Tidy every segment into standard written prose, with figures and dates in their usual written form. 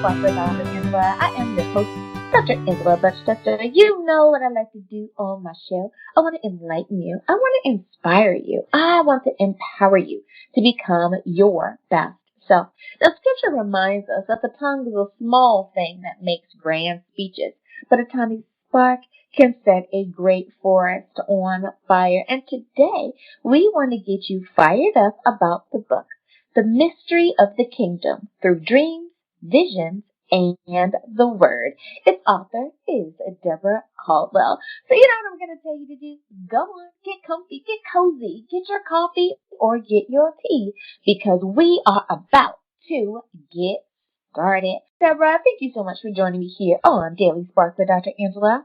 Spark with Dr. Angela. I am your host, Dr. Angela Buckchester. You know what I like to do on my show. I want to enlighten you. I want to inspire you. I want to empower you to become your best self. Now, scripture reminds us that the tongue is a small thing that makes grand speeches, but a tiny spark can set a great forest on fire. And today, we want to get you fired up about the book, The Mystery of the Kingdom, through dreams, visions, and the Word. Its author is Deborah Caldwell. So you know what I'm going to tell you to do? Go on, get comfy, get cozy, get your coffee or get your tea, because we are about to get started. Deborah, thank you so much for joining me here on Daily Spark with Dr. Angela.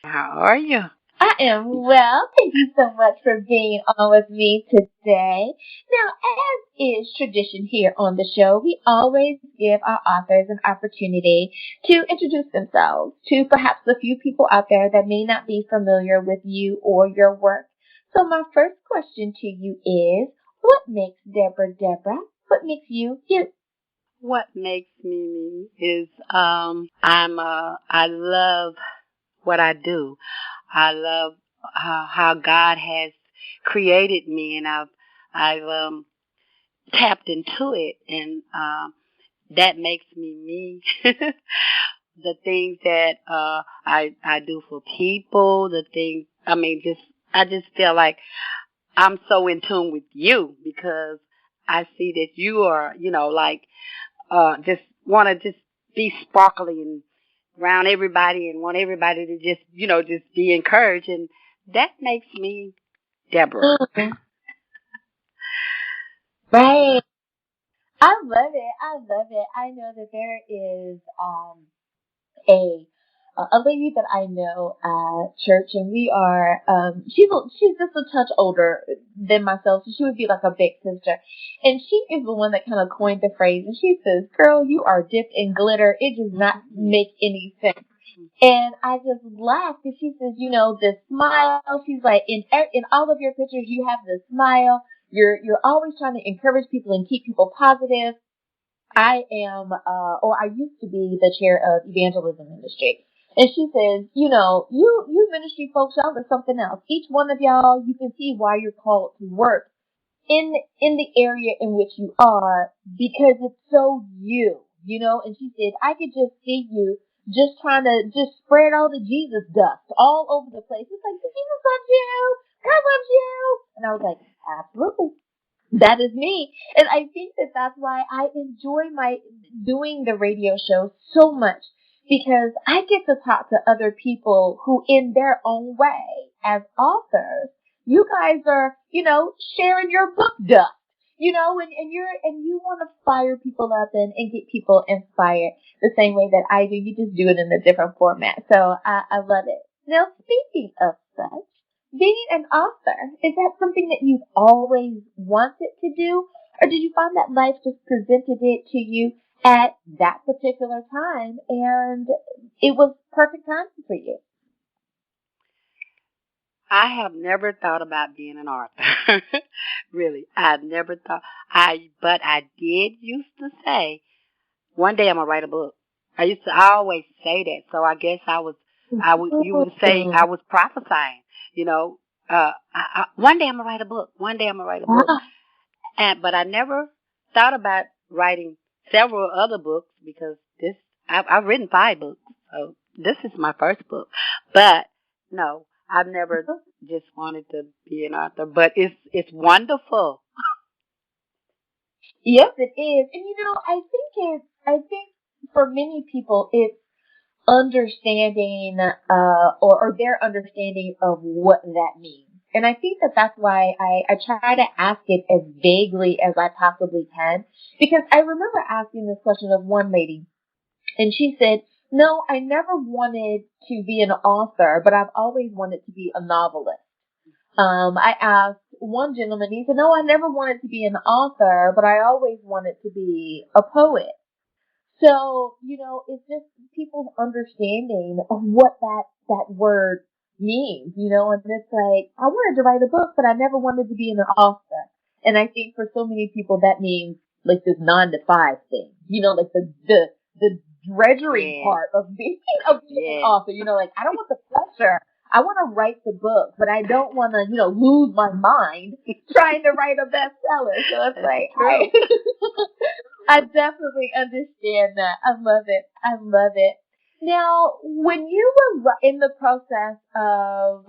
How are you? I am well. Thank you so much for being on with me today. Now, as is tradition here on the show, we always give our authors an opportunity to introduce themselves to perhaps a few people out there that may not be familiar with you or your work. So my first question to you is, what makes Deborah Deborah? What makes you you? What makes me is I love what I do. I love how God has created me, and I've tapped into it, and that makes me me. The things that I do for people, the things I just feel like I'm so in tune with you, because I see that you are, just want to just be sparkly and around everybody and want everybody to just be encouraged. And that makes me Deborah. Right. I love it. I love it. I know that there is a a lady that I know at church, and we are she's just a touch older than myself, so she would be like a big sister, and she is the one that kind of coined the phrase, and she says, "Girl, you are dipped in glitter. It does not make any sense." And I just laughed because she says, you know, this smile. She's like, in all of your pictures, you have this smile. You're always trying to encourage people and keep people positive. I am, or I used to be the chair of evangelism ministry. And she says, you know, you ministry folks, y'all are something else. Each one of y'all, you can see why you're called to work in the area in which you are, because it's so you know. And she said, I could just see you just trying to just spread all the Jesus dust all over the place. It's like, Jesus loves you. God loves you. And I was like, absolutely. That is me. And I think that that's why I enjoy my doing the radio show so much, because I get to talk to other people who in their own way as authors, you guys are, you know, sharing your book dust, you know, and you want to fire people up and get people inspired the same way that I do. You just do it in a different format. So I love it. Now, speaking of such, being an author, is that something that you've always wanted to do? Or did you find that life just presented it to you at that particular time and it was perfect time for you? I have never thought about being an author. Really, I've never thought. But I did used to say, one day I'm gonna write a book. I always say that. So I guess you would say I was prophesying. You know, one day I'm gonna write a book. One day I'm gonna write a book. But I never thought about writing several other books, because I've written 5 books, so this is my first book. But no, I've never just wanted to be an author. But it's wonderful. Yes, it is. And you know, I think for many people it's understanding, or their understanding of what that means. And I think that that's why I try to ask it as vaguely as I possibly can, because I remember asking this question of one lady, and she said, no, I never wanted to be an author, but I've always wanted to be a novelist. I asked one gentleman, he said, no, I never wanted to be an author, but I always wanted to be a poet. So, you know, it's just people's understanding of what that word means, you know, and it's like, I wanted to write a book, but I never wanted to be an author. And I think for so many people that means like this 9 to 5 thing, you know, like the drudgery Yes. part of being an Yes. author. Like I don't want the pressure. I want to write the book, but I don't want to, lose my mind trying to write a bestseller. So it's That's like true. I definitely understand that. I love it. I love it. Now, when you were in the process of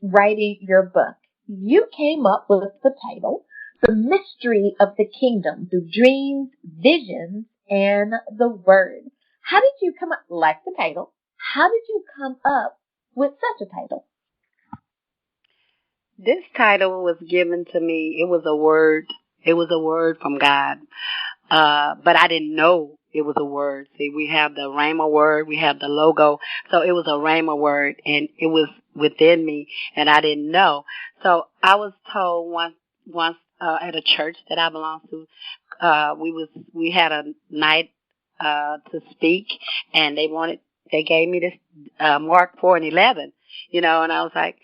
writing your book, you came up with the title, The Mystery of the Kingdom Through Dreams, Visions, and the Word. How did you come up, like the title, how did you come up with such a title? This title was given to me. It was a word. It was a word from God. But I didn't know it was a word. See, we have the Rhema word, we have the logo. So it was a Rhema word, and it was within me, and I didn't know. So I was told once at a church that I belong to, we had a night to speak, and they gave me this Mark 4:11, and I was like,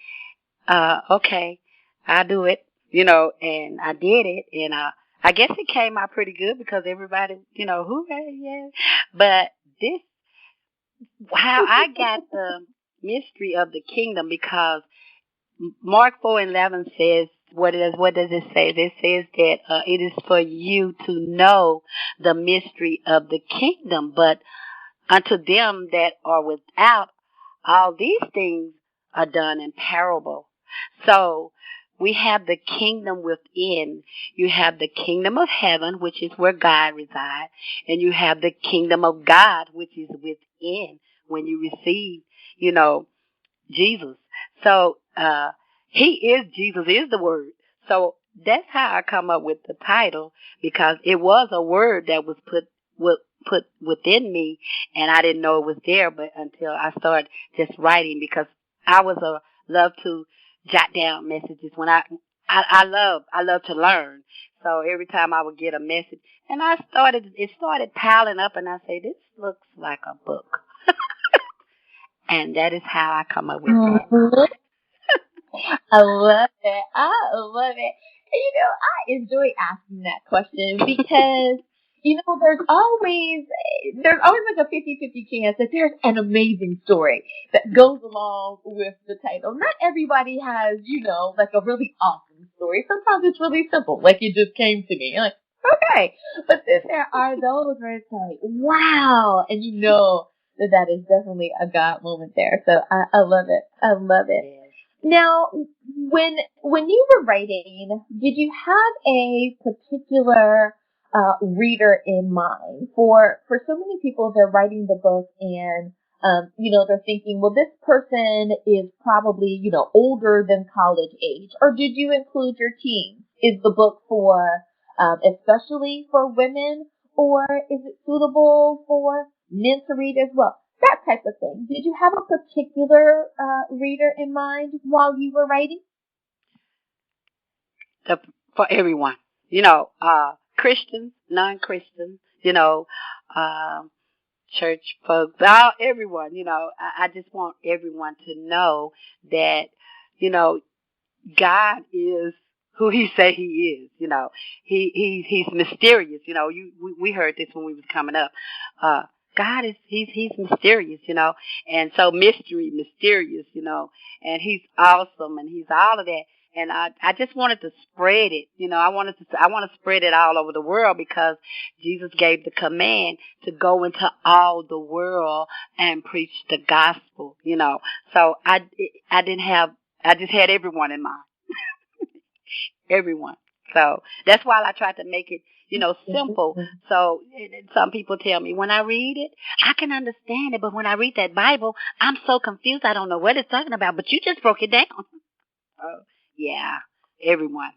okay, I'll do it, and I did it, and I guess it came out pretty good because everybody, hooray, yeah. But this, how I got the mystery of the kingdom, because Mark 4:11 says, what does it say? It says that it is for you to know the mystery of the kingdom, but unto them that are without, all these things are done in parable. So we have the kingdom within. You have the kingdom of heaven, which is where God resides, and you have the kingdom of God, which is within when you receive, Jesus. So Jesus is the word. So that's how I come up with the title, because it was a word that was put within me, and I didn't know it was there, but until I started just writing, because I love to jot down messages when I love to learn. So every time I would get a message, and it started piling up, and I say, this looks like a book. And that is how I come up with that. I love it. I love it. And, I enjoy asking that question because, there's always like a 50-50 chance that there's an amazing story that goes along with the title. Not everybody has, like a really awesome story. Sometimes it's really simple, like it just came to me. You're like, okay. But then there are those where it's like, wow. And that is definitely a God moment there. So I love it. I love it. Yes. Now, when you were writing, did you have a particular reader in mind? For so many people, they're writing the book and they're thinking, well, this person is probably older than college age. Or did you include your teens? Is the book for especially for women, or is it suitable for men to read as well? That type of thing. Did you have a particular reader in mind while you were writing? For everyone, Christians, non-Christians, uh, church folks, everyone, I just want everyone to know that, you know, God is who He say He is. He's mysterious. We heard this when we was coming up. God is He's mysterious. And so mysterious. And He's awesome, and He's all of that. And I just wanted to spread it. I want to spread it all over the world, because Jesus gave the command to go into all the world and preach the gospel. So I just had everyone in mind. Everyone. So that's why I tried to make it, simple. So some people tell me, when I read it, I can understand it, but when I read that Bible, I'm so confused. I don't know what it's talking about, but you just broke it down. Oh, yeah, everyone.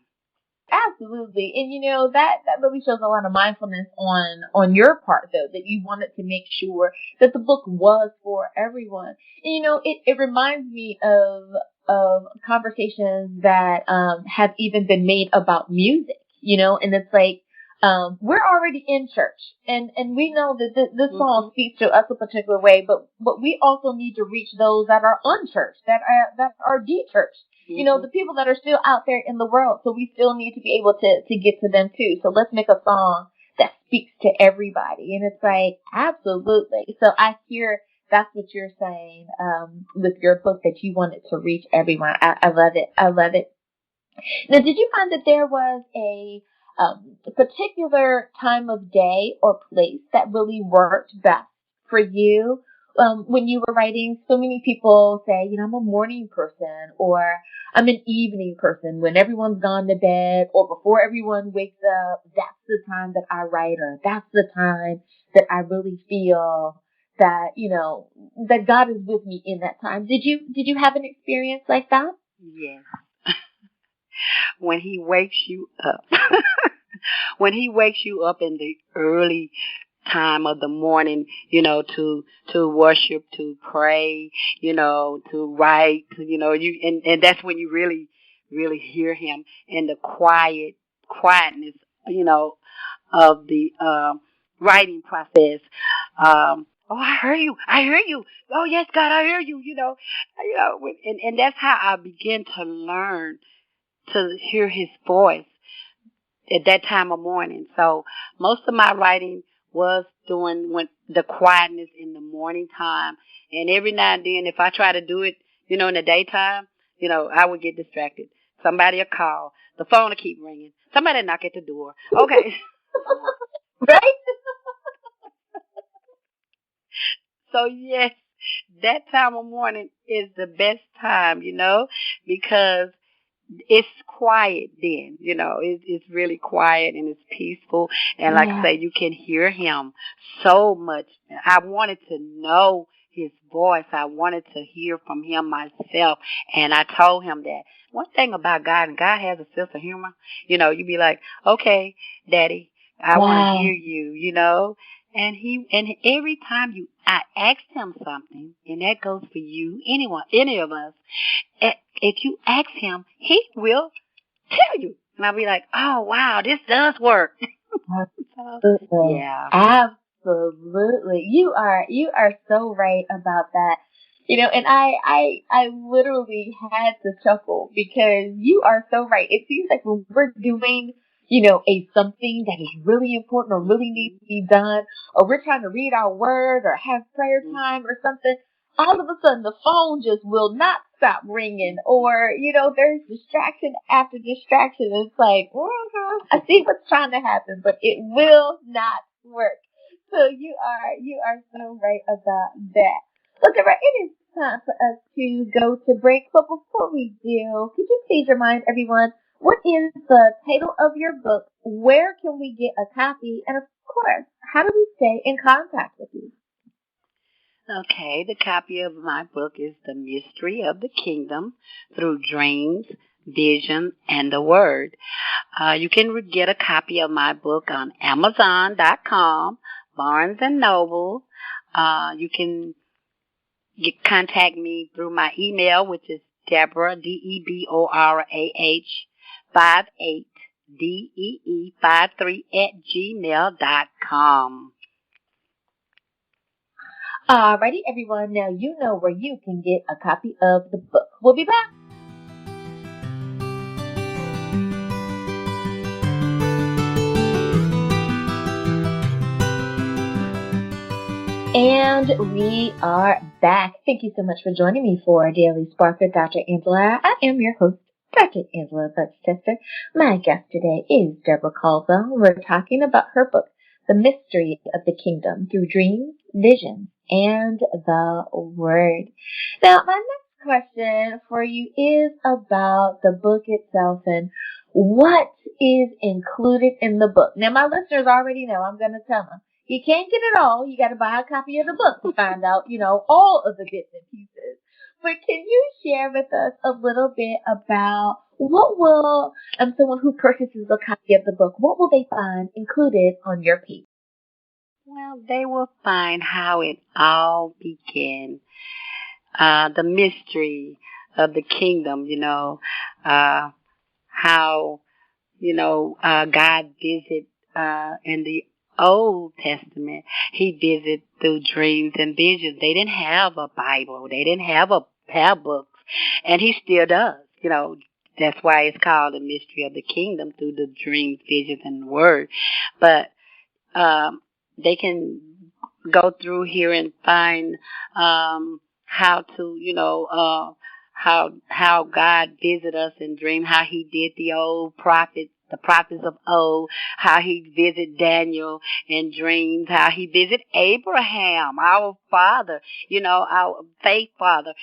Absolutely. And that really shows a lot of mindfulness on your part, though, that you wanted to make sure that the book was for everyone. And it reminds me of conversations that have even been made about music, and it's like we're already in church, and we know that this song speaks to us a particular way, but we also need to reach those that are unchurched, that are de-churched. The people that are still out there in the world. So we still need to be able to get to them too. So let's make a song that speaks to everybody. And it's like, absolutely. So I hear that's what you're saying with your book, that you wanted to reach everyone. I love it. I love it. Now, did you find that there was a particular time of day or place that really worked best for you when you were writing? So many people say, I'm a morning person, or I'm an evening person. When everyone's gone to bed or before everyone wakes up, that's the time that I write, or that's the time that I really feel that, that God is with me in that time. Did you have an experience like that? Yes. When he wakes you up. When he wakes you up in the early time of the morning, to worship, to pray, to write, and that's when you really, really hear him in the quietness, of the writing process. Oh, I hear you. I hear you. Oh, yes, God, I hear you. And that's how I begin to learn to hear his voice at that time of morning. So most of my writing was doing when the quietness in the morning time. And every now and then, if I try to do it, in the daytime, I would get distracted. Somebody will call. The phone will keep ringing. Somebody knock at the door. Okay. Right? So yes, that time of morning is the best time, because it's quiet then, it's really quiet and it's peaceful. And like I say, you can hear him so much. I wanted to know his voice. I wanted to hear from him myself. And I told him that one thing about God, and God has a sense of humor, you be like, okay, Daddy, I want to hear you, and every time I asked him something, and that goes for you, anyone, any of us, if you ask him, he will tell you. And I'll be like, oh, wow, this does work. Absolutely. Yeah. Absolutely. You are so right about that. And I literally had to chuckle because you are so right. It seems like when we're doing, a something that is really important or really needs to be done, or we're trying to read our word or have prayer time or something, all of a sudden the phone just will not stop ringing, or there's distraction after distraction. It's like, I see what's trying to happen, but it will not work. So you are so right about that. Well, Deborah, it is time for us to go to break, but before we do, could you please remind everyone, what is the title of your book? Where can we get a copy? And of course, how do we stay in contact with you? Okay, the copy of my book is The Mystery of the Kingdom Through Dreams, Vision, and the Word. You can get a copy of my book on Amazon.com, Barnes and Noble. You can contact me through my email, which is Deborah, Deborah, 58 DEE53 @gmail.com. Alrighty, everyone. Now you know where you can get a copy of the book. We'll be back. And we are back. Thank you so much for joining me for Daily Spark with Dr. Angela. I am your host, Dr. Angela Butchester. My guest today is Deborah Caldwell. We're talking about her book, The Mystery of the Kingdom Through Dreams, Visions, and the Word. Now, my next question for you is about the book itself and what is included in the book. Now, my listeners already know. I'm going to tell them. You can't get it all. You got to buy a copy of the book to find out, all of the bits and pieces. But can you share with us a little bit about what will someone who purchases a copy of the book, what will they find included on your page? Well, they will find how it all began. The mystery of the kingdom, how, God visit in the Old Testament. He visited through dreams and visions. They didn't have a Bible. They didn't have books. And he still does, That's why it's called the mystery of the kingdom through the dreams, visions, and the word. But they can go through here and find how to, how God visit us in dream, how he did the prophets of old, how he visit Daniel in dreams, how he visit Abraham, our father, our faith father,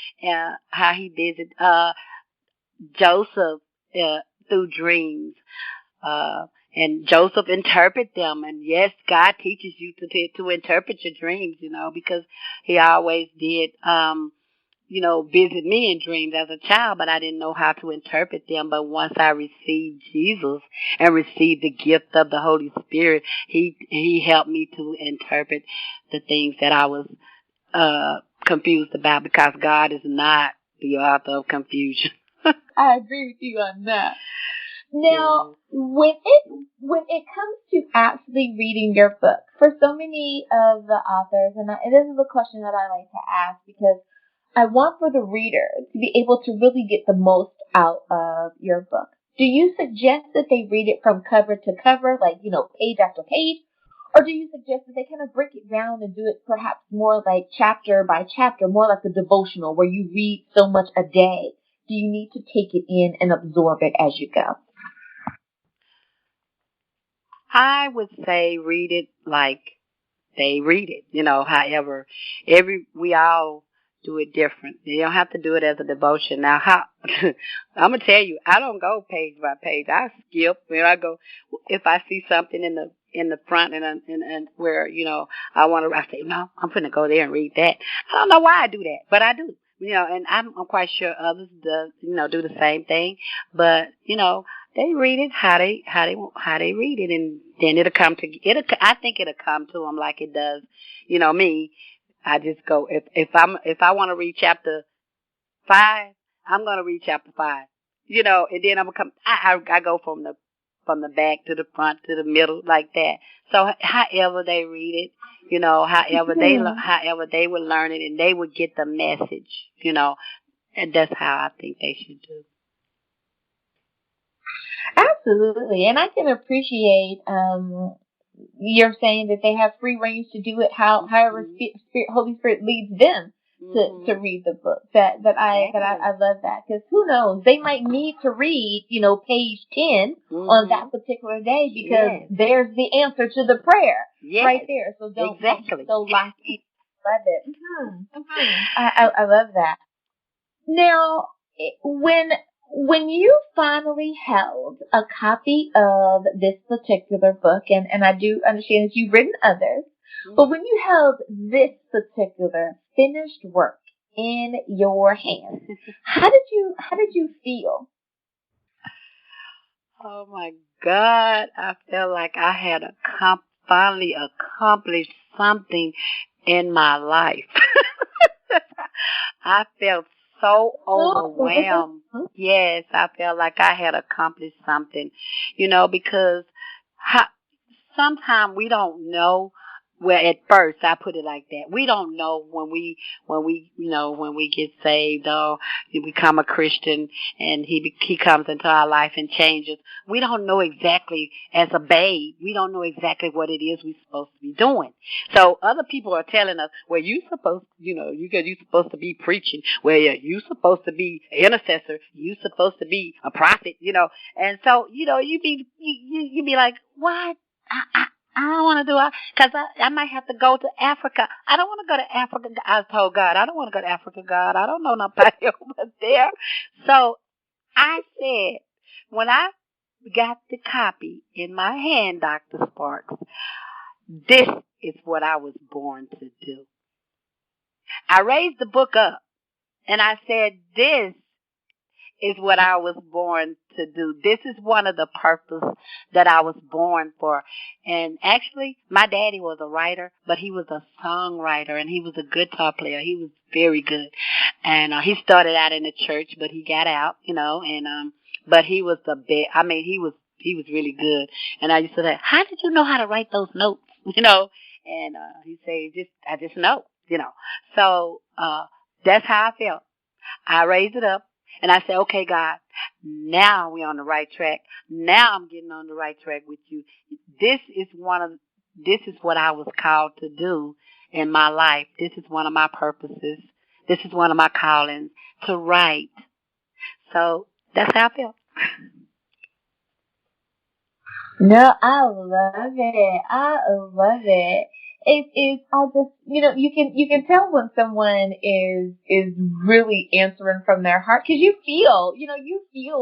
how he visit Joseph through dreams. And Joseph interpret them, and yes, God teaches you to interpret your dreams, because he always did, visit me in dreams as a child, but I didn't know how to interpret them. But once I received Jesus and received the gift of the Holy Spirit, he helped me to interpret the things that I was confused about, because God is not the author of confusion. I agree with you on that. Now, when it comes to actually reading your book, for so many of the authors, and this is a question that I like to ask because I want for the reader to be able to really get the most out of your book. Do you suggest that they read it from cover to cover, like, page after page? Or do you suggest that they kind of break it down and do it perhaps more like chapter by chapter, more like a devotional where you read so much a day? Do you need to take it in and absorb it as you go? I would say read it like they read it, however, we all do it different. You don't have to do it as a devotion. Now, I'm going to tell you, I don't go page by page. I skip. I go, if I see something in the front and where, I say, no, I'm going to go there and read that. I don't know why I do that, but I do. And I'm quite sure others do the same thing. But, they read it how they read it, and then it'll come to it. I think it'll come to them like it does, me. I just go if I want to read chapter 5, I'm gonna read chapter 5, and then I'm gonna come. I go from the back to the front to the middle like that. So however they read it, however they would learn it, and they would get the message, and that's how I think they should do. Absolutely. And I can appreciate you're saying that they have free range to do it however Holy Spirit leads them to read the book. I love that, because who knows, they might need to read, page 10 on that particular day, because there's the answer to the prayer right there. So don't so lock in. Love it. I love that. Now, when you finally held a copy of this particular book, and I do understand that you've written others, but when you held this particular finished work in your hands, how did you feel? Oh my God, I felt like I had finally accomplished something in my life. I felt so overwhelmed. Yes, I felt like I had accomplished something, because sometimes we don't know. Well, at first, I put it like that. We don't know when we get saved or we become a Christian and he comes into our life and changes. We don't know exactly, as a babe, we don't know exactly what it is we're supposed to be doing. So other people are telling us, well, you're supposed to be preaching. Well, you're supposed to be an intercessor. You're supposed to be a prophet, And so, you be like, what? I don't want to do it, because I might have to go to Africa. I don't want to go to Africa. I told God, I don't want to go to Africa, God. I don't know nobody over there. So I said, when I got the copy in my hand, Dr. Sparks, this is what I was born to do. I raised the book up and I said, this is what I was born to do. This is one of the purposes that I was born for. And actually, my daddy was a writer, but he was a songwriter, and he was a guitar player. He was very good. And he started out in the church, but he got out, but he was he was really good. And I used to say, how did you know how to write those notes? And he said, I just know, So that's how I felt. I raised it up. And I said, okay, God, now we're on the right track. Now I'm getting on the right track with you. This is one of this is what I was called to do in my life. This is one of my purposes. This is one of my callings, to write. So that's how I feel. No, I love it. I love it. I just, you can tell when someone is really answering from their heart, because you feel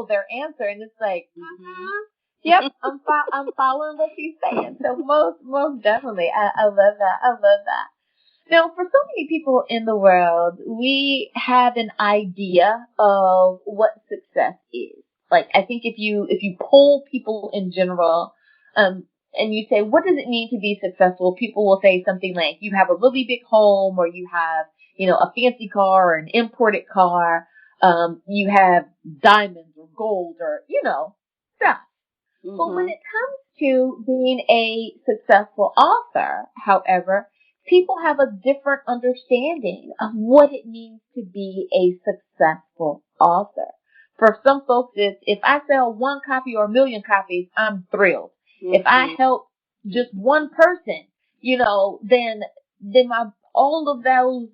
their answer, and it's like, yep, I'm following what she's saying. So most definitely, I love that. I love that. Now, for so many people in the world, we have an idea of what success is. Like, I think if you poll people in general, and you say, what does it mean to be successful? People will say something like, you have a really big home, or you have, a fancy car or an imported car. You have diamonds or gold or, stuff. Mm-hmm. But when it comes to being a successful author, however, people have a different understanding of what it means to be a successful author. For some folks, if I sell one copy or a million copies, I'm thrilled. Mm-hmm. If I help just one person, then all of those,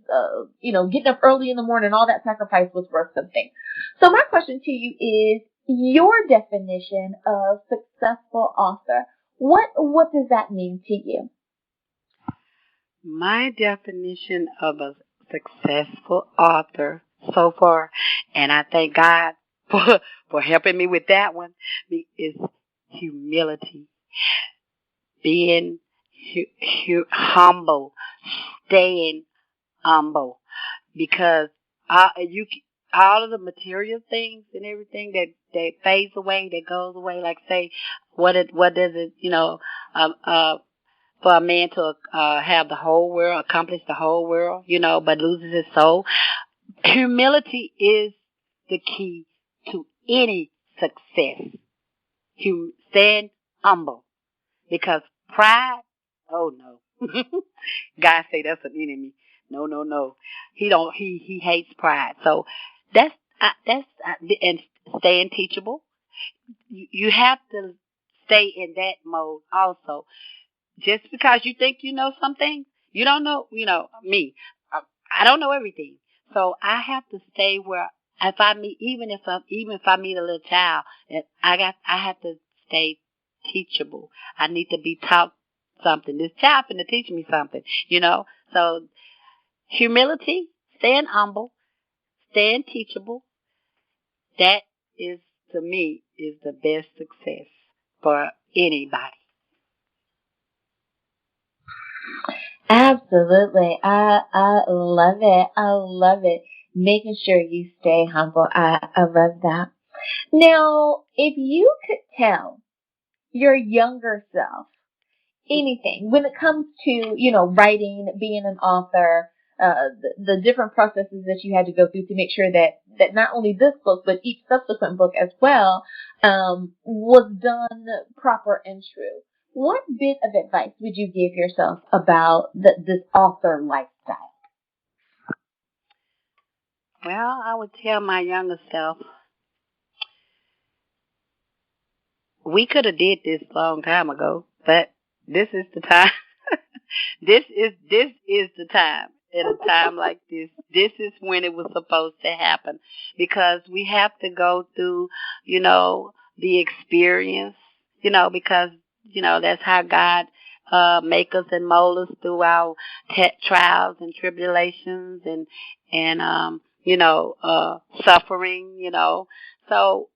getting up early in the morning, all that sacrifice was worth something. So my question to you is, your definition of successful author. What does that mean to you? My definition of a successful author so far, and I thank God for helping me with that one, is humility. Being humble, staying humble, because all of the material things and everything that fades away, that goes away. Like, say, what does it, for a man to have the whole world, accomplish the whole world, but loses his soul. Humility is the key to any success. Stand humble, because pride, oh no. God say that's an enemy. No. He hates pride. So and staying teachable. You have to stay in that mode also. Just because you think you know something, you don't know. Me, I don't know everything. So I have to stay where, if I meet, even if I meet a little child, I have to stay teachable. I need to be taught something. This child finna teach me something, So humility, staying humble, staying teachable, that is, to me, is the best success for anybody. Absolutely. I love it. I love it. Making sure you stay humble. I love that. Now, if you could tell your younger self anything when it comes to, writing, being an author, the different processes that you had to go through to make sure that not only this book, but each subsequent book as well, was done proper and true. What bit of advice would you give yourself about this author lifestyle? Well, I would tell my younger self, we could have did this a long time ago, but this is the time. This is the time. At a time like this, this is when it was supposed to happen, because we have to go through, the experience, because that's how God make us and mold us through our trials and tribulations and suffering, So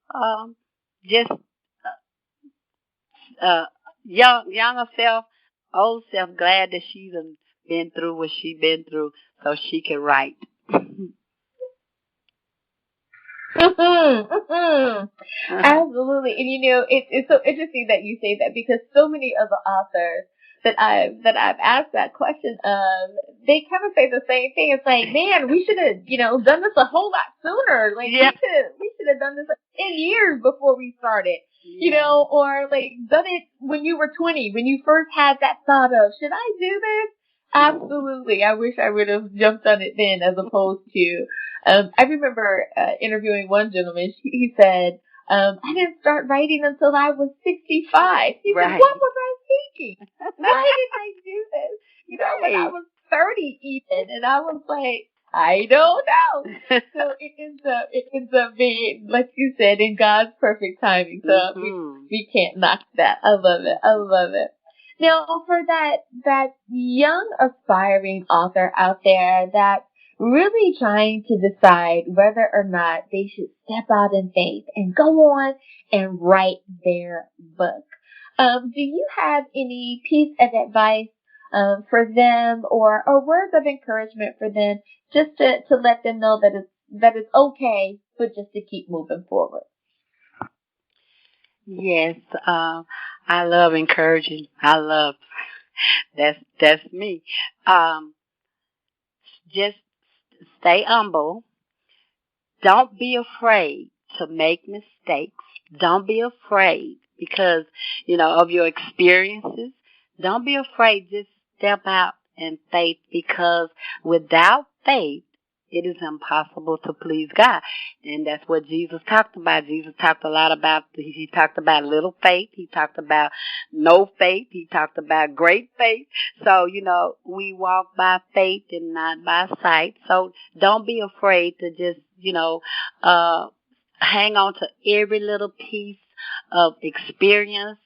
just younger self, old self, glad that she's been through what she been through, so she can write. Absolutely. And it's so interesting that you say that, because so many of the authors that I've asked that question of, they kind of say the same thing. It's like, man, we should have, done this a whole lot sooner. Like, yeah, we should have done this like 10 years before we started. Yeah. Or like done it when you were 20, when you first had that thought of, should I do this? Absolutely. I wish I would have jumped on it then, as opposed to, I remember interviewing one gentleman. He said, I didn't start writing until I was 65. He said, Right. what was I thinking? Why did I do this? You know, when I Right. was 30 even, and I was like, I don't know. So it ends up being, like you said, in God's perfect timing. So we can't knock that. I love it. I love it. Now, for that young aspiring author out there that's really trying to decide whether or not they should step out in faith and go on and write their book, do you have any piece of advice for them, or words of encouragement for them, just to let them know that it's okay, but just to keep moving forward? Yes, I love encouraging. That's me. Just stay humble. Don't be afraid to make mistakes. Don't be afraid because, of your experiences. Don't be afraid. Just step out in faith because without faith, it is impossible to please God. And that's what Jesus talked about. Jesus talked a lot about, he talked about little faith. He talked about no faith. He talked about great faith. So, we walk by faith and not by sight. So don't be afraid to just, hang on to every little piece of experience,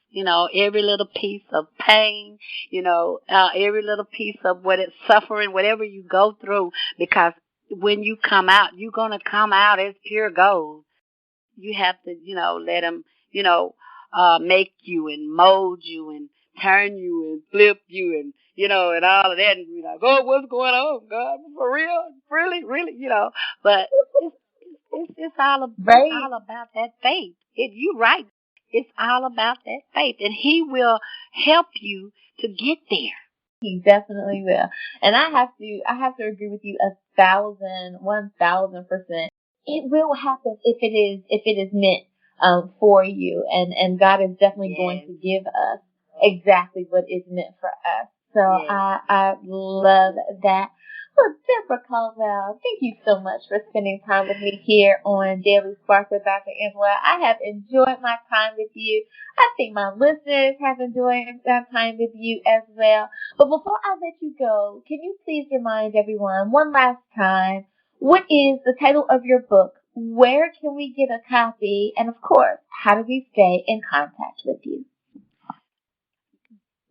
every little piece of pain, every little piece of what it's suffering, whatever you go through, because when you come out, you're going to come out as pure gold. You have to, let him, make you and mold you and turn you and flip you and, and all of that. And you're like, oh, what's going on, God? For real? Really? Really? But it's all about that faith. You're right. It's all about that faith. And he will help you to get there. He definitely will. And I have to agree with you 1,000%. It will happen if it is meant for you, and God is definitely going to give us exactly what is meant for us. So I love that. Well, Deborah Caldwell, thank you so much for spending time with me here on Daily Spark with Dr. Angela. I have enjoyed my time with you. I think my listeners have enjoyed that time with you as well. But before I let you go, can you please remind everyone one last time, what is the title of your book? Where can we get a copy? And of course, how do we stay in contact with you?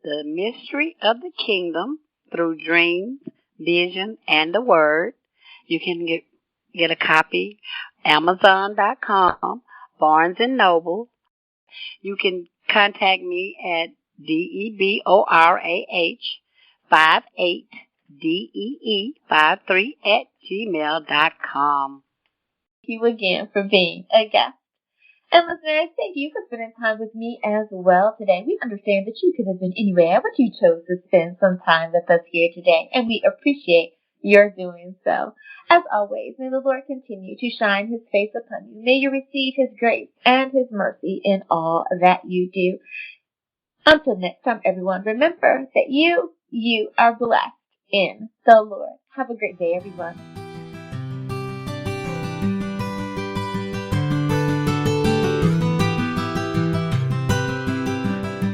The Mystery of the Kingdom Through Dreams, Vision, and the Word. You can get a copy, Amazon.com, Barnes & Noble. You can contact me at DEBORAH58DEE53@gmail.com. Thank you again for being a guest. And listeners, thank you for spending time with me as well today. We understand that you could have been anywhere, but you chose to spend some time with us here today, and we appreciate your doing so. As always, may the Lord continue to shine his face upon you. May you receive his grace and his mercy in all that you do. Until next time, everyone, remember that you are blessed in the Lord. Have a great day, everyone.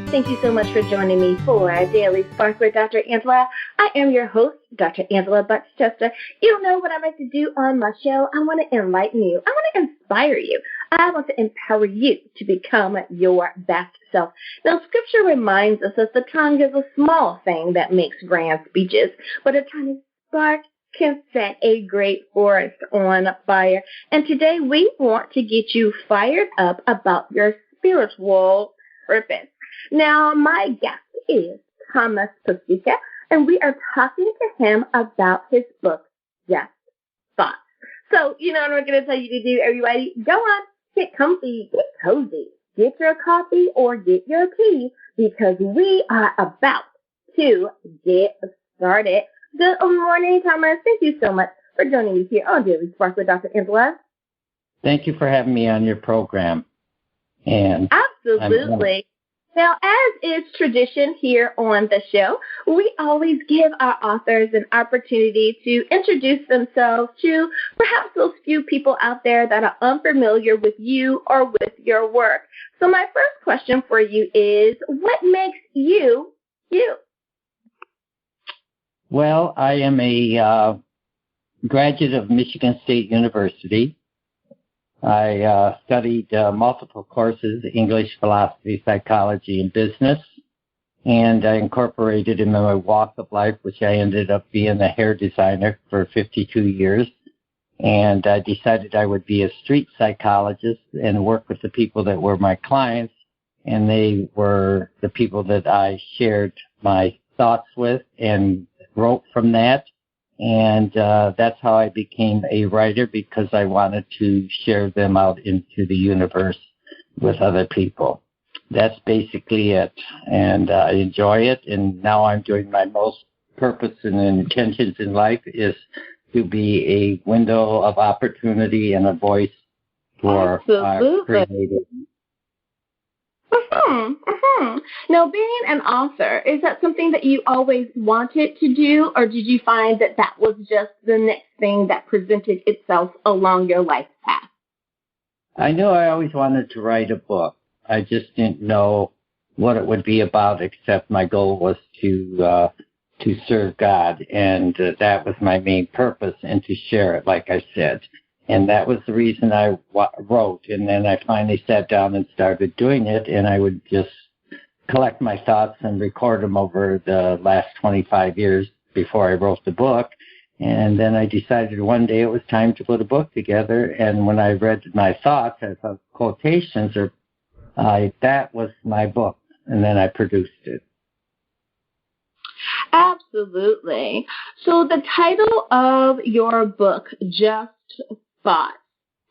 Thank you so much for joining me for Daily Spark with Dr. Angela. I am your host, Dr. Angela Buckchester. You know what I like to do on my show. I want to enlighten you. I want to inspire you. I want to empower you to become your best self. Now, Scripture reminds us that the tongue is a small thing that makes grand speeches, but a tiny spark can set a great forest on fire. And today we want to get you fired up about your spiritual purpose. Now, my guest is Thomas Paseka, and we are talking to him about his book, Just Thoughts. So, you know what I'm going to tell you to do, everybody? Go on, get comfy, get cozy, get your coffee or get your tea, because we are about to get started. Good morning, Thomas. Thank you so much for joining me here on Daily Spark with Dr. Angela. Thank you for having me on your program. And absolutely. Now, as is tradition here on the show, we always give our authors an opportunity to introduce themselves to perhaps those few people out there that are unfamiliar with you or with your work. So my first question for you is, what makes you, you? Well, I am a graduate of Michigan State University. I studied multiple courses, English, philosophy, psychology, and business. And I incorporated in my walk of life, which I ended up being a hair designer for 52 years. And I decided I would be a street psychologist and work with the people that were my clients. And they were the people that I shared my thoughts with and wrote from that. And that's how I became a writer, because I wanted to share them out into the universe with other people. That's basically it. And I enjoy it. And now I'm doing my most purpose and intentions in life is to be a window of opportunity and a voice for our creative. Now, being an author, is that something that you always wanted to do, or did you find that that was just the next thing that presented itself along your life path? I knew I always wanted to write a book. I just didn't know what it would be about, except my goal was to serve God, and that was my main purpose, and to share it, like I said. And that was the reason I wrote. And then I finally sat down and started doing it, and I would just collect my thoughts and record them over the last 25 years before I wrote the book. And then I decided one day it was time to put a book together. And when I read my thoughts, I thought quotations, that was my book. And then I produced it. Absolutely. So the title of your book, Just Thoughts.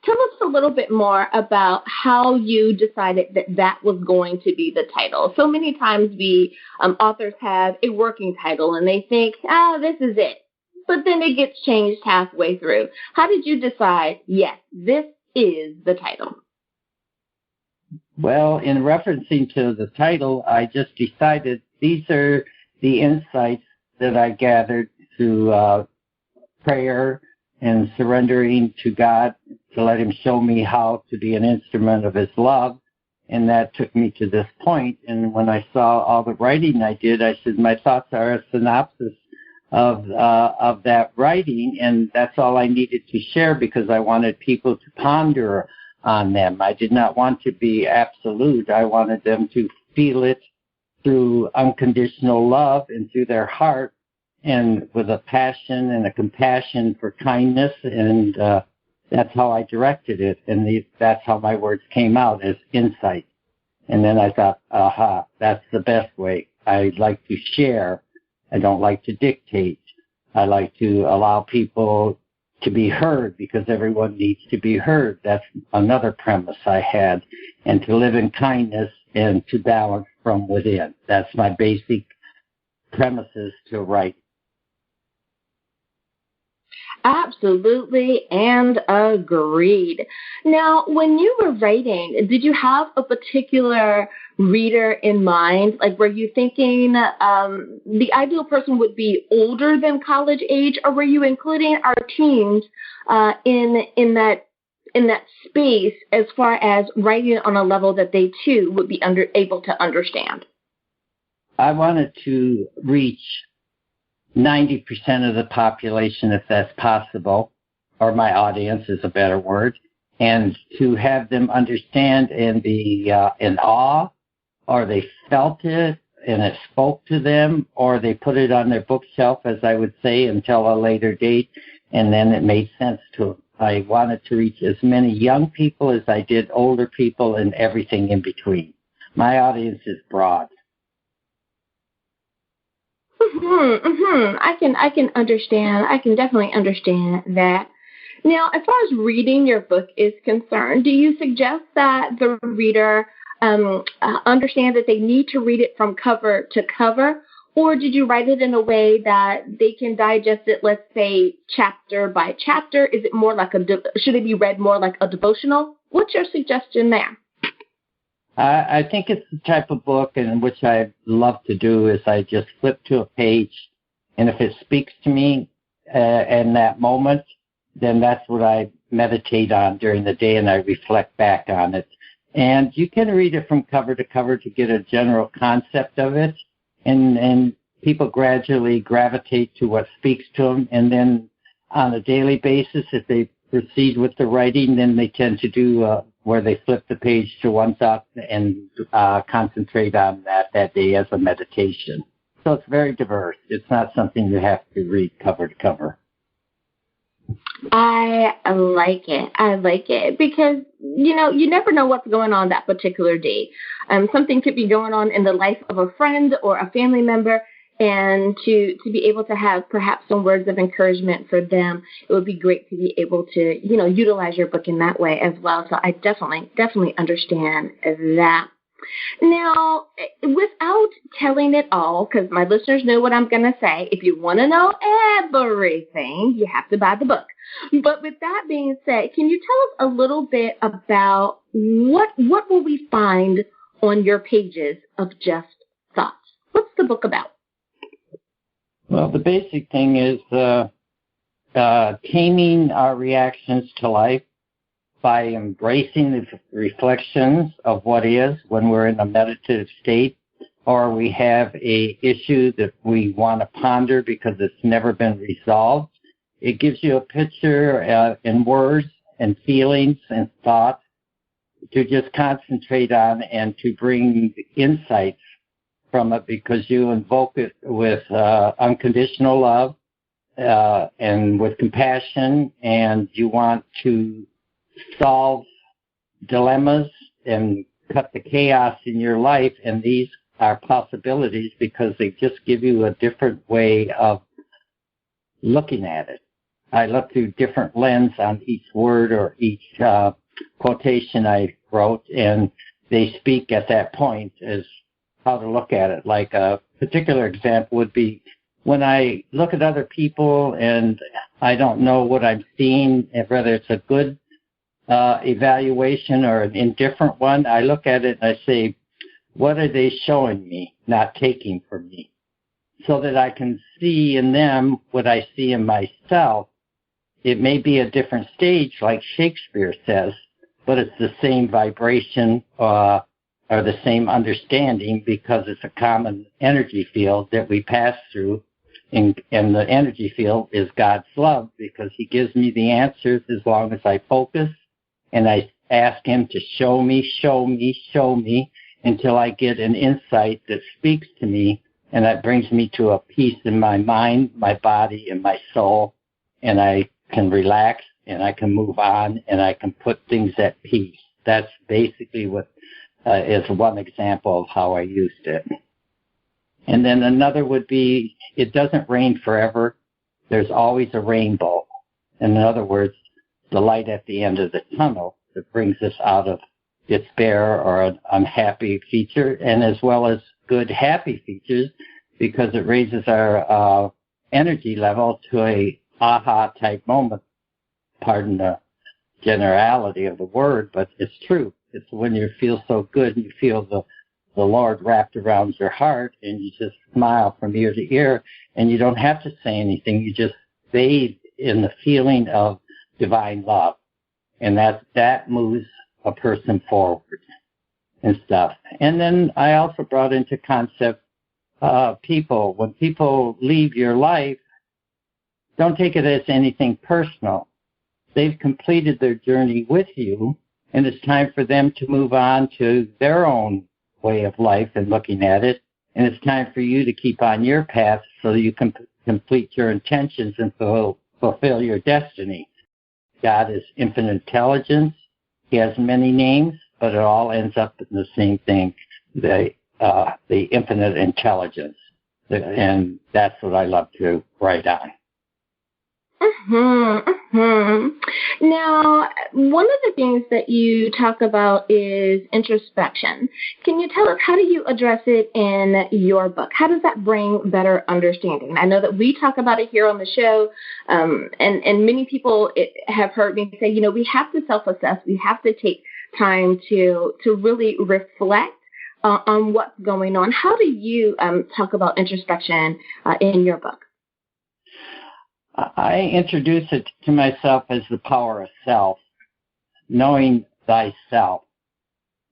Tell us a little bit more about how you decided that that was going to be the title. So many times we authors have a working title and they think, this is it. But then it gets changed halfway through. How did you decide, yes, this is the title? Well, in referencing to the title, I just decided these are the insights that I gathered through prayer and surrendering to God to let him show me how to be an instrument of his love. And that took me to this point. And when I saw all the writing I did, I said, my thoughts are a synopsis of that writing. And that's all I needed to share, because I wanted people to ponder on them. I did not want to be absolute. I wanted them to feel it through unconditional love and through their heart, and with a passion and a compassion for kindness. And that's how I directed it. And that's how my words came out, as insight. And then I thought, that's the best way. I like to share. I don't like to dictate. I like to allow people to be heard, because everyone needs to be heard. That's another premise I had. And to live in kindness and to balance from within. That's my basic premises to write. Absolutely, and agreed. Now, when you were writing, did you have a particular reader in mind? Like, were you thinking the ideal person would be older than college age, or were you including our teens in that space as far as writing on a level that they too would be able to understand? I wanted to reach 90% of the population, if that's possible, or my audience is a better word, and to have them understand and be in awe, or they felt it and it spoke to them, or they put it on their bookshelf, as I would say, until a later date, and then it made sense to them. I wanted to reach as many young people as I did older people, and everything in between. My audience is broad. I can understand. I can definitely understand that. Now, as far as reading your book is concerned, do you suggest that the reader understand that they need to read it from cover to cover, or did you write it in a way that they can digest it, let's say, chapter by chapter? Is it more like should it be read more like a devotional? What's your suggestion there? I think it's the type of book in which I love to do is I just flip to a page, and if it speaks to me in that moment, then that's what I meditate on during the day, and I reflect back on it. And you can read it from cover to cover to get a general concept of it, and people gradually gravitate to what speaks to them, and then on a daily basis, if they proceed with the writing, then they tend to do where they flip the page to one thought and concentrate on that day as a meditation. So it's very diverse. It's not something you have to read cover to cover. I like it. I like it because, you never know what's going on that particular day. Something could be going on in the life of a friend or a family member, and to be able to have perhaps some words of encouragement for them, it would be great to be able to, utilize your book in that way as well. So I definitely understand that. Now, without telling it all, because my listeners know what I'm going to say, if you want to know everything, you have to buy the book. But with that being said, can you tell us a little bit about what will we find on your pages of Just Thoughts? What's the book about? Well, the basic thing is taming our reactions to life by embracing the reflections of what is when we're in a meditative state, or we have a issue that we want to ponder because it's never been resolved. It gives you a picture in words and feelings and thoughts to just concentrate on and to bring insights from it, because you invoke it with unconditional love and with compassion, and you want to solve dilemmas and cut the chaos in your life. And these are possibilities because they just give you a different way of looking at it. I look through different lens on each word or each quotation I wrote, and they speak at that point as how to look at it. Like a particular example would be when I look at other people and I don't know what I'm seeing, whether it's a good evaluation or an indifferent one, I look at it and I say, what are they showing me, not taking from me? So that I can see in them what I see in myself. It may be a different stage, like Shakespeare says, but it's the same vibration or the same understanding, because it's a common energy field that we pass through. And the energy field is God's love, because he gives me the answers as long as I focus and I ask him to show me until I get an insight that speaks to me, and that brings me to a peace in my mind, my body, and my soul, and I can relax and I can move on and I can put things at peace. That's basically what is one example of how I used it. And then another would be, it doesn't rain forever. There's always a rainbow. In other words, the light at the end of the tunnel that brings us out of despair or an unhappy feature, and as well as good, happy features, because it raises our energy level to a aha type moment. Pardon the generality of the word, but it's true. It's when you feel so good and you feel the Lord wrapped around your heart, and you just smile from ear to ear, and you don't have to say anything. You just bathe in the feeling of divine love, and that moves a person forward and stuff. And then I also brought into concept people. When people leave your life, don't take it as anything personal. They've completed their journey with you, and it's time for them to move on to their own way of life and looking at it. And it's time for you to keep on your path so you can complete your intentions and fulfill your destiny. God is infinite intelligence. He has many names, but it all ends up in the same thing, the infinite intelligence. And that's what I love to write on. Now, one of the things that you talk about is introspection. Can you tell us, how do you address it in your book? How does that bring better understanding? I know that we talk about it here on the show, and many people have heard me say, we have to self-assess. We have to take time to really reflect on what's going on. How do you talk about introspection in your book? I introduce it to myself as the power of self, knowing thyself.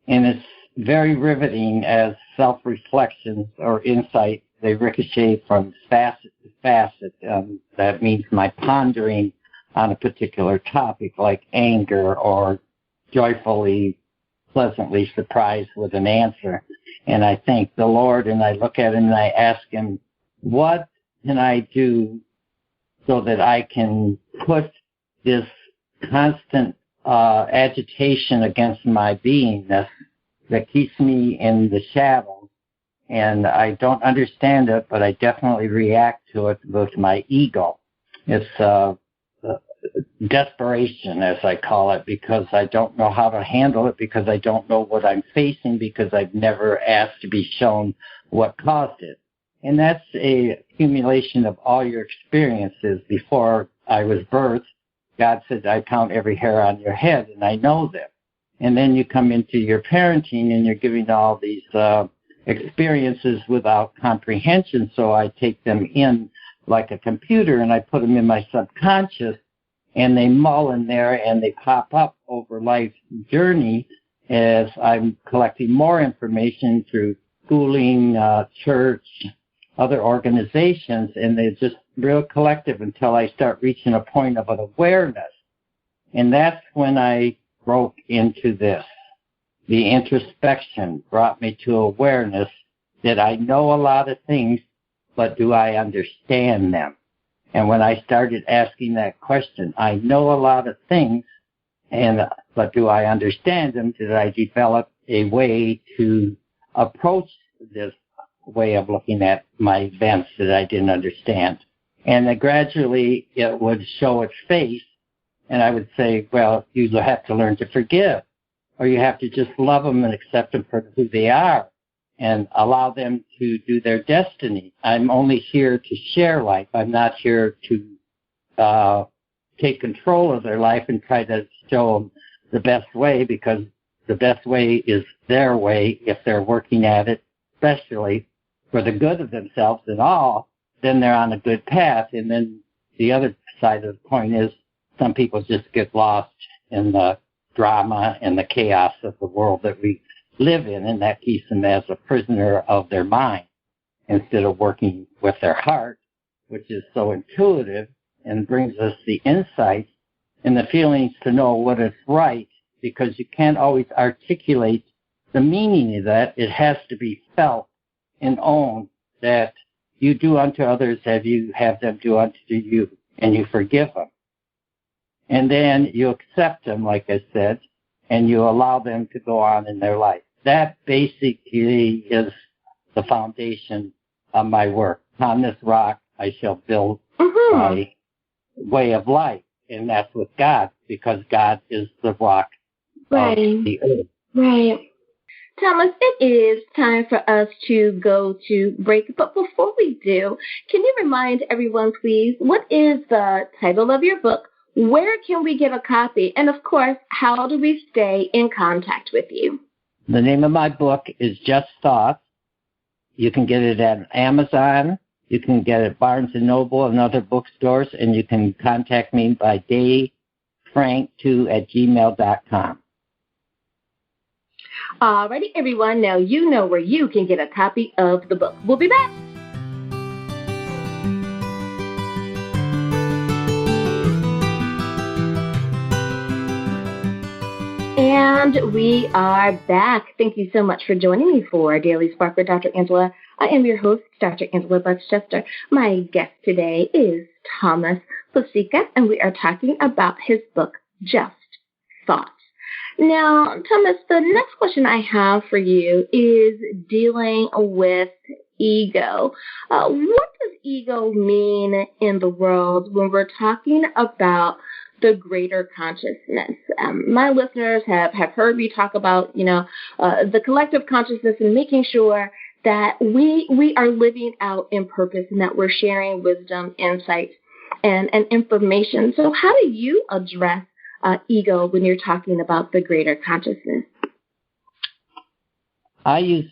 And it's very riveting as self-reflections or insight. They ricochet from facet to facet. That means my pondering on a particular topic like anger or joyfully, pleasantly surprised with an answer. And I thank the Lord and I look at him and I ask him, what can I do so that I can put this constant agitation against my beingness that keeps me in the shadows? And I don't understand it, but I definitely react to it with my ego. It's desperation, as I call it, because I don't know how to handle it, because I don't know what I'm facing, because I've never asked to be shown what caused it. And that's a accumulation of all your experiences. Before I was birthed, God said, I count every hair on your head, and I know them. And then you come into your parenting, and you're giving all these experiences without comprehension, so I take them in like a computer, and I put them in my subconscious, and they mull in there, and they pop up over life's journey as I'm collecting more information through schooling, church, other organizations, and they're just real collective until I start reaching a point of an awareness. And that's when I broke into this. The introspection brought me to awareness that I know a lot of things, but do I understand them? And when I started asking that question, I know a lot of things, but do I understand them? Did I develop a way to approach this way of looking at my events that I didn't understand? And then gradually it would show its face, and I would say, well, you have to learn to forgive, or you have to just love them and accept them for who they are and allow them to do their destiny. I'm only here to share life. I'm not here to take control of their life and try to show them the best way, because the best way is their way if they're working at it, especially for the good of themselves and all. Then they're on a good path. And then the other side of the coin is some people just get lost in the drama and the chaos of the world that we live in, and that keeps them as a prisoner of their mind instead of working with their heart, which is so intuitive and brings us the insights and the feelings to know what is right, because you can't always articulate the meaning of that. It has to be felt and owned, that you do unto others as you have them do unto you, and you forgive them. And then you accept them, like I said, and you allow them to go on in their life. That basically is the foundation of my work. On this rock, I shall build my way of life. And that's with God, because God is the rock of the earth. Right. Thomas, it is time for us to go to break. But before we do, can you remind everyone, please, what is the title of your book? Where can we get a copy? And, of course, how do we stay in contact with you? The name of my book is Just Thoughts. You can get it at Amazon. You can get it at Barnes & Noble and other bookstores. And you can contact me by dayfrank2@gmail.com. Alrighty, everyone. Now you know where you can get a copy of the book. We'll be back. And we are back. Thank you so much for joining me for Daily Spark with Dr. Angela. I am your host, Dr. Angela Buckchester. My guest today is Thomas Paseka, and we are talking about his book, Just Thoughts. Now, Thomas, the next question I have for you is dealing with ego. What does ego mean in the world when we're talking about the greater consciousness? My listeners have heard me talk about, the collective consciousness and making sure that we are living out in purpose and that we're sharing wisdom, insights, and information. So how do you address ego when you're talking about the greater consciousness? I use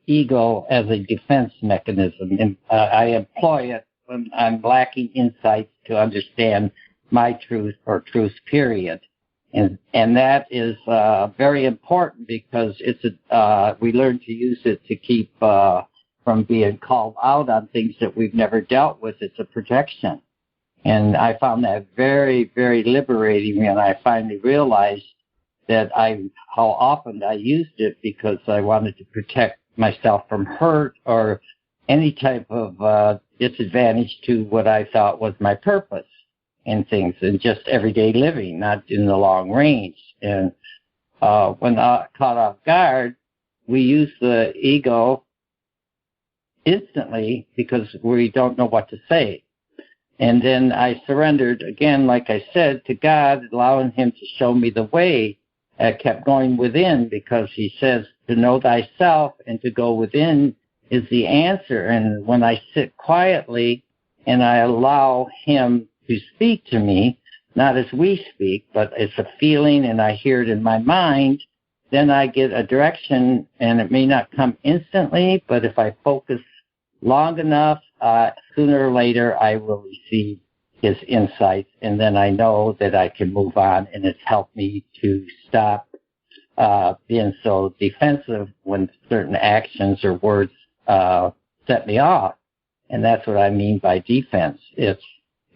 ego as a defense mechanism, and I employ it when I'm lacking insights to understand my truth or truth, period. And that is very important because we learn to use it to keep from being called out on things that we've never dealt with. It's a protection. And I found that very, very liberating when I finally realized that how often I used it because I wanted to protect myself from hurt or any type of disadvantage to what I thought was my purpose in things, in just everyday living, not in the long range. And when caught off guard, we use the ego instantly because we don't know what to say. And then I surrendered again, like I said, to God, allowing him to show me the way. I kept going within because he says to know thyself and to go within is the answer. And when I sit quietly and I allow him to speak to me, not as we speak, but as a feeling, and I hear it in my mind, then I get a direction, and it may not come instantly, but if I focus long enough, sooner or later I will receive his insights, and then I know that I can move on, and it's helped me to stop being so defensive when certain actions or words set me off. And that's what I mean by defense. It's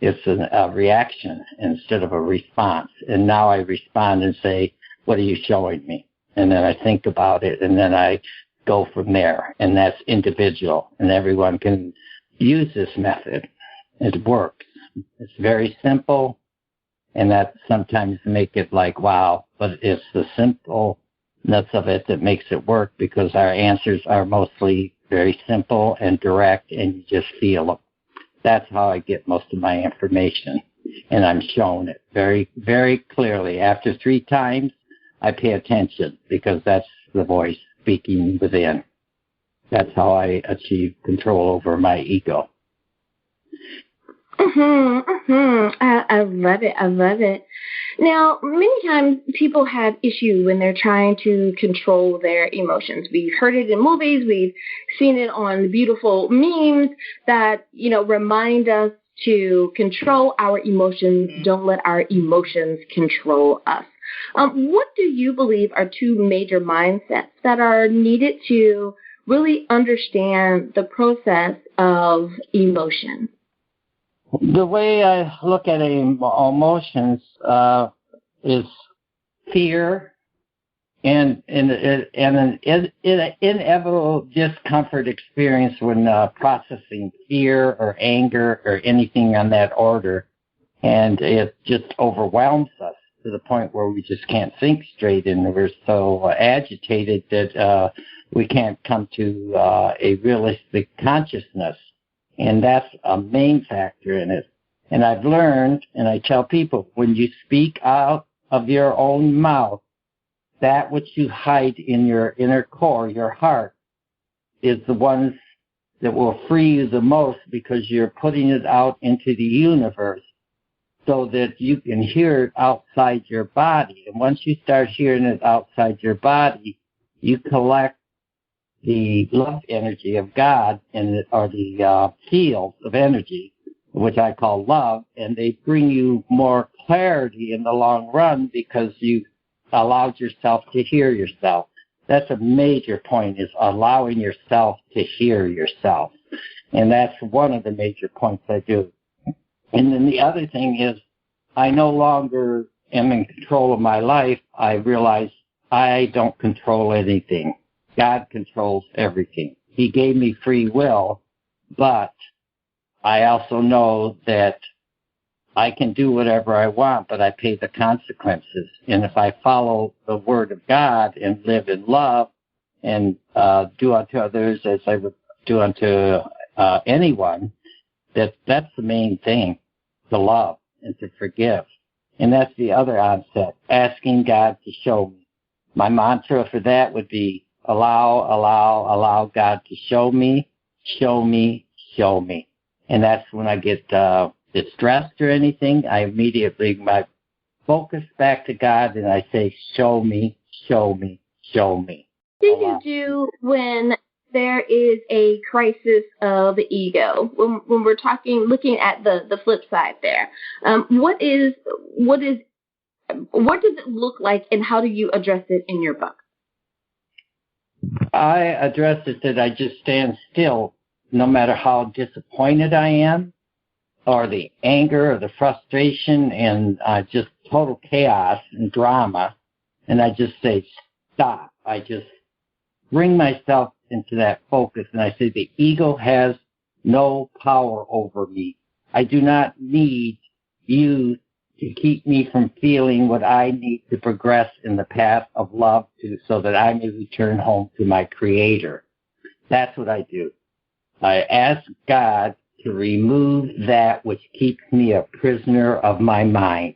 a reaction instead of a response. And now I respond and say, what are you showing me? And then I think about it, and then I go from there. And that's individual, and everyone can use this method. It works. It's very simple, and that sometimes make it like, wow, but it's the simpleness of it that makes it work because our answers are mostly very simple and direct, and you just feel them. That's how I get most of my information, and I'm shown it very, very clearly. After 3 times, I pay attention because that's the voice speaking within. That's how I achieve control over my ego. I love it. I love it. Now, many times people have issue when they're trying to control their emotions. We've heard it in movies. We've seen it on beautiful memes that, remind us to control our emotions. Don't let our emotions control us. What do you believe are 2 major mindsets that are needed to really understand the process of emotion? The way I look at emotions is fear and an inevitable discomfort experience when processing fear or anger or anything on that order. And it just overwhelms us to the point where we just can't think straight, and we're so agitated that we can't come to a realistic consciousness. And that's a main factor in it. And I've learned, and I tell people, when you speak out of your own mouth, that which you hide in your inner core, your heart, is the ones that will free you the most because you're putting it out into the universe so that you can hear it outside your body. And once you start hearing it outside your body, you collect the love energy of God or the field of energy, which I call love, and they bring you more clarity in the long run because you allowed yourself to hear yourself. That's a major point, is allowing yourself to hear yourself. And that's one of the major points I do. And then the other thing is I no longer am in control of my life. I realize I don't control anything. God controls everything. He gave me free will, but I also know that I can do whatever I want, but I pay the consequences. And if I follow the word of God and live in love and do unto others as I would do unto anyone, that's the main thing, to love and to forgive. And that's the other onset, asking God to show me. My mantra for that would be, allow God to show me, show me, show me. And that's when I get distressed or anything, I immediately, my focus back to God, and I say, show me, show me, show me. What do you do when there is a crisis of ego? When we're looking at the flip side there, what does it look like, and how do you address it in your book? I address it that I just stand still, no matter how disappointed I am, or the anger, or the frustration, and just total chaos and drama, and I just say, stop. I just bring myself into that focus, and I say, the ego has no power over me. I do not need you to keep me from feeling what I need to progress in the path of love so that I may return home to my Creator. That's what I do. I ask God to remove that which keeps me a prisoner of my mind.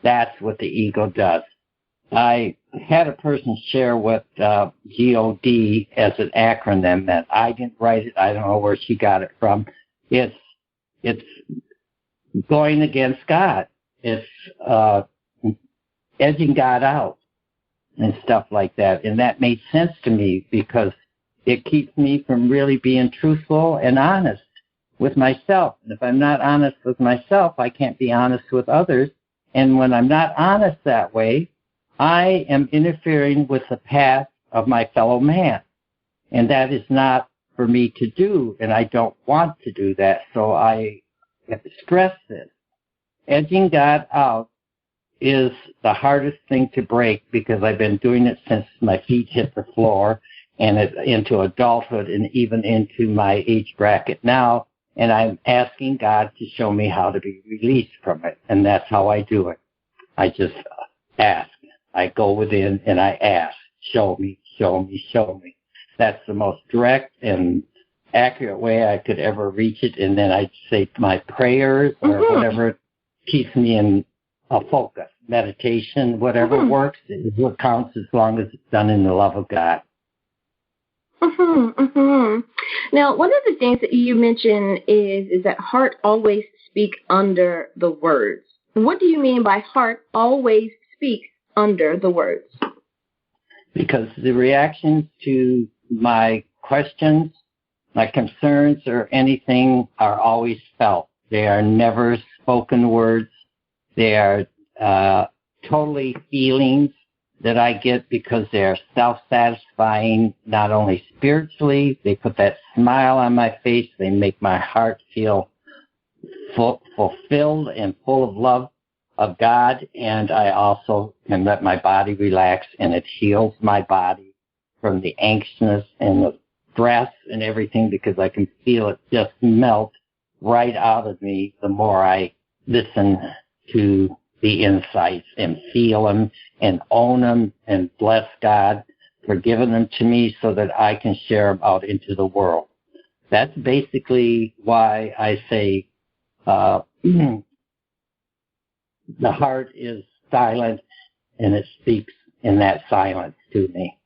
That's what the ego does. I had a person share what GOD as an acronym meant. I didn't write it. I don't know where she got it from. It's going against God. It's edging God out and stuff like that. And that made sense to me because it keeps me from really being truthful and honest with myself. And if I'm not honest with myself, I can't be honest with others. And when I'm not honest that way, I am interfering with the path of my fellow man. And that is not for me to do, and I don't want to do that. So I have to stress this. Edging God out is the hardest thing to break because I've been doing it since my feet hit the floor and into adulthood and even into my age bracket now. And I'm asking God to show me how to be released from it. And that's how I do it. I just ask. I go within and I ask, show me, show me, show me. That's the most direct and accurate way I could ever reach it. And then I say my prayers or whatever keeps me in a focus. Meditation, whatever works, is what counts as long as it's done in the love of God. Now, one of the things that you mentioned is that heart always speaks under the words. What do you mean by heart always speaks under the words? Because the reactions to my questions, my concerns, or anything are always felt. They are never spoken words. They are totally feelings that I get because they are self-satisfying, not only spiritually. They put that smile on my face. They make my heart feel fulfilled and full of love of God. And I also can let my body relax, and it heals my body from the anxiousness and the stress and everything because I can feel it just melt right out of me the more I listen to the insights and feel them and own them and bless God for giving them to me so that I can share them out into the world. That's basically why I say the heart is silent and it speaks in that silence to me.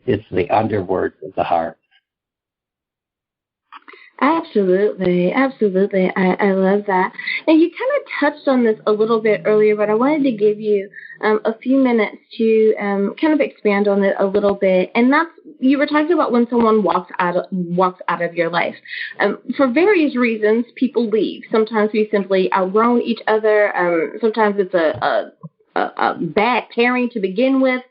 It's the underwords of the heart. Absolutely. I love that. And you kind of touched on this a little bit earlier, but I wanted to give you a few minutes to kind of expand on it a little bit. And that's, you were talking about when someone walks out of your life. For various reasons, people leave. Sometimes we simply outgrown each other. Sometimes it's a bad pairing to begin with.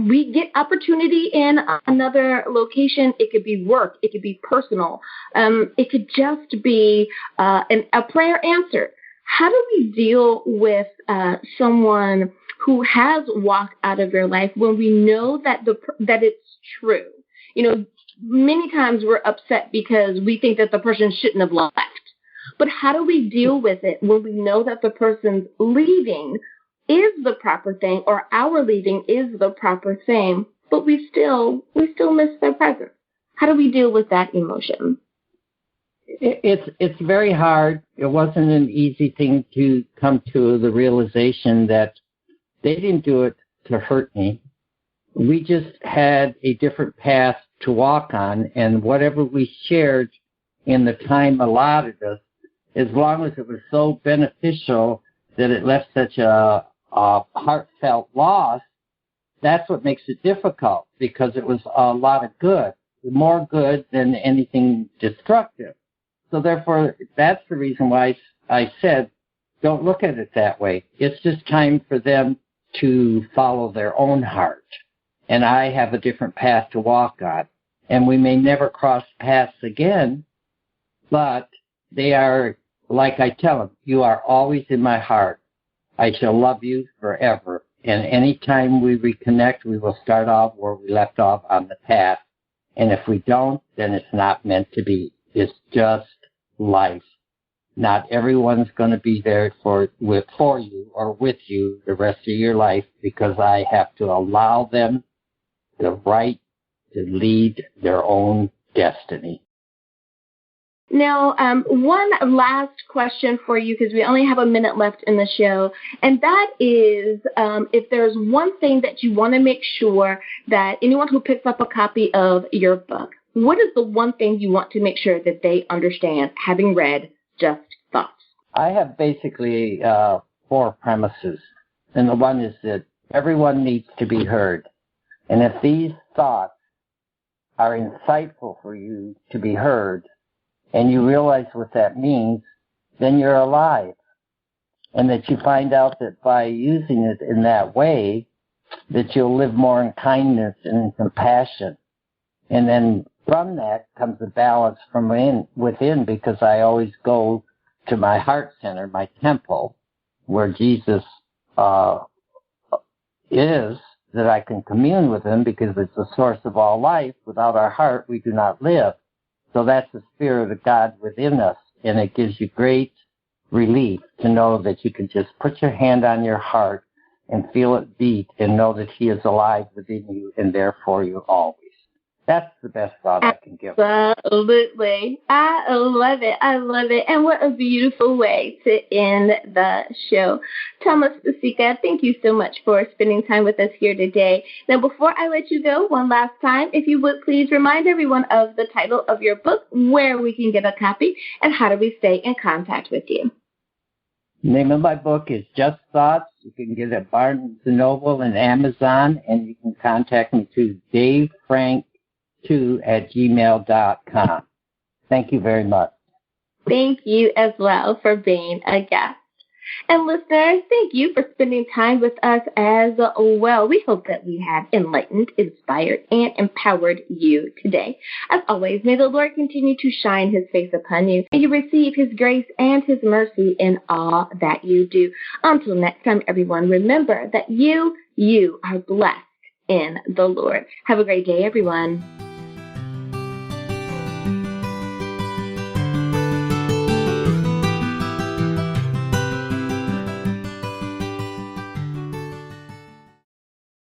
We get opportunity in another location. It could be work. It could be personal. It could just be a prayer answered. How do we deal with someone who has walked out of your life when we know that that it's true? You know, many times we're upset because we think that the person shouldn't have left. But how do we deal with it when we know that the person's leaving is the proper thing, or our leaving is the proper thing, but we still miss their presence? How do we deal with that emotion? It's very hard. It wasn't an easy thing to come to the realization that they didn't do it to hurt me. We just had a different path to walk on, and whatever we shared in the time allotted us, as long as it was so beneficial that it left such a heartfelt loss, that's what makes it difficult, because it was a lot of good, more good than anything destructive. So therefore, that's the reason why I said, don't look at it that way. It's just time for them to follow their own heart. And I have a different path to walk on. And we may never cross paths again, but they are, like I tell them, you are always in my heart. I shall love you forever. And any time we reconnect, we will start off where we left off on the path. And if we don't, then it's not meant to be. It's just life. Not everyone's going to be there for you or with you the rest of your life, because I have to allow them the right to lead their own destiny. Now, one last question for you, because we only have a minute left in the show, and that is if there's one thing that you want to make sure that anyone who picks up a copy of your book, what is the one thing you want to make sure that they understand, having read Just Thoughts? I have basically 4 premises, and the one is that everyone needs to be heard. And if these thoughts are insightful for you to be heard, and you realize what that means, then you're alive. And that you find out that by using it in that way, that you'll live more in kindness and in compassion. And then from that comes a balance from within, because I always go to my heart center, my temple, where Jesus is, that I can commune with him, because it's the source of all life. Without our heart, we do not live. So that's the Spirit of God within us, and it gives you great relief to know that you can just put your hand on your heart and feel it beat and know that he is alive within you and there for you always. That's the best thought I can give. Absolutely. I love it. I love it. And what a beautiful way to end the show. Thomas Paseka, thank you so much for spending time with us here today. Now, before I let you go, one last time, if you would please remind everyone of the title of your book, where we can get a copy, and how do we stay in contact with you. The name of my book is Just Thoughts. You can get it at Barnes & Noble and Amazon, and you can contact me through davefrank2@gmail.com. Thank you very much. Thank you as well for being a guest. And listeners, thank you for spending time with us as well. We hope that we have enlightened, inspired, and empowered you today. As always, may the Lord continue to shine his face upon you, and you receive his grace and his mercy in all that you do. Until next time, everyone, remember that you are blessed in the Lord. Have a great day, everyone.